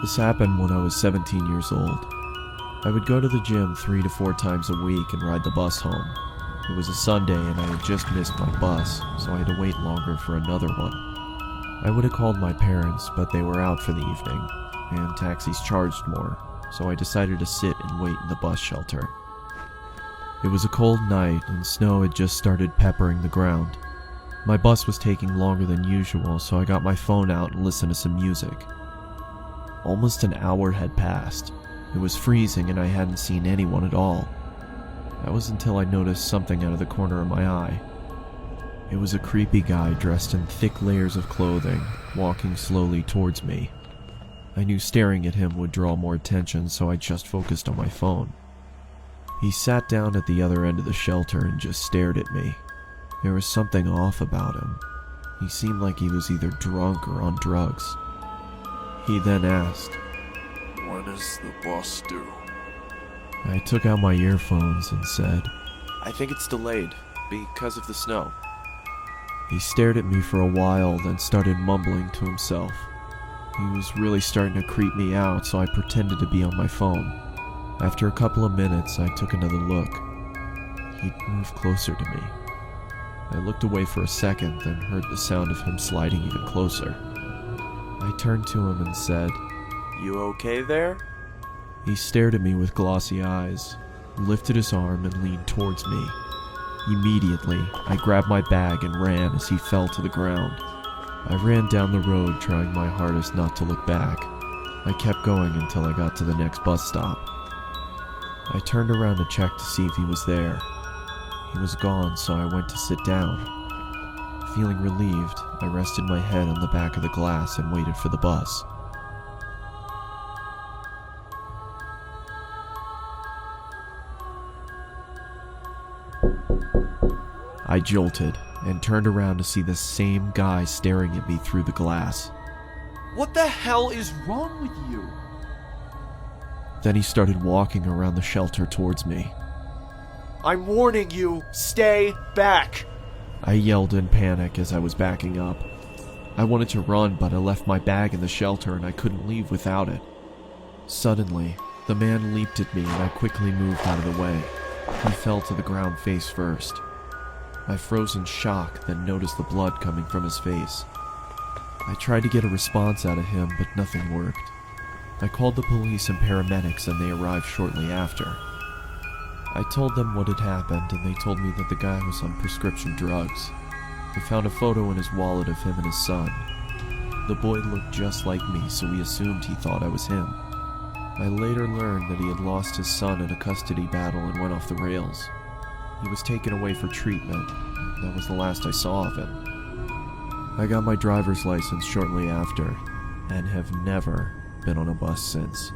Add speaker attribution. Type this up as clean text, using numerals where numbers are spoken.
Speaker 1: This happened when I was 17 years old. I would go to the gym 3 to 4 times a week and ride the bus home. It was a Sunday and I had just missed my bus, so I had to wait longer for another one. I would have called my parents, but they were out for the evening, and taxis charged more, so I decided to sit and wait in the bus shelter. It was a cold night and snow had just started peppering the ground. My bus was taking longer than usual, so I got my phone out and listened to some music. Almost an hour had passed. It was freezing and I hadn't seen anyone at all. That was until I noticed something out of the corner of my eye. It was a creepy guy dressed in thick layers of clothing, walking slowly towards me. I knew staring at him would draw more attention, so I just focused on my phone. He sat down at the other end of the shelter and just stared at me. There was something off about him. He seemed like he was either drunk or on drugs. He then asked,
Speaker 2: "When is the bus due?"
Speaker 1: I took out my earphones and said, "I think it's delayed, because of the snow." He stared at me for a while, then started mumbling to himself. He was really starting to creep me out, so I pretended to be on my phone. After a couple of minutes, I took another look. He'd moved closer to me. I looked away for a second, then heard the sound of him sliding even closer. I turned to him and said, "You okay there?" He stared at me with glossy eyes, lifted his arm and leaned towards me. Immediately, I grabbed my bag and ran as he fell to the ground. I ran down the road, trying my hardest not to look back. I kept going until I got to the next bus stop. I turned around to check to see if he was there. He was gone, so I went to sit down. Feeling relieved, I rested my head on the back of the glass and waited for the bus. I jolted and turned around to see the same guy staring at me through the glass.
Speaker 3: "What the hell is wrong with you?"
Speaker 1: Then he started walking around the shelter towards me.
Speaker 3: "I'm warning you, stay back!"
Speaker 1: I yelled in panic as I was backing up. I wanted to run, but I left my bag in the shelter and I couldn't leave without it. Suddenly, the man leaped at me and I quickly moved out of the way. He fell to the ground face first. I froze in shock, then noticed the blood coming from his face. I tried to get a response out of him, but nothing worked. I called the police and paramedics and they arrived shortly after. I told them what had happened and they told me that the guy was on prescription drugs. They found a photo in his wallet of him and his son. The boy looked just like me, so we assumed he thought I was him. I later learned that he had lost his son in a custody battle and went off the rails. He was taken away for treatment. That was the last I saw of him. I got my driver's license shortly after, and have never been on a bus since.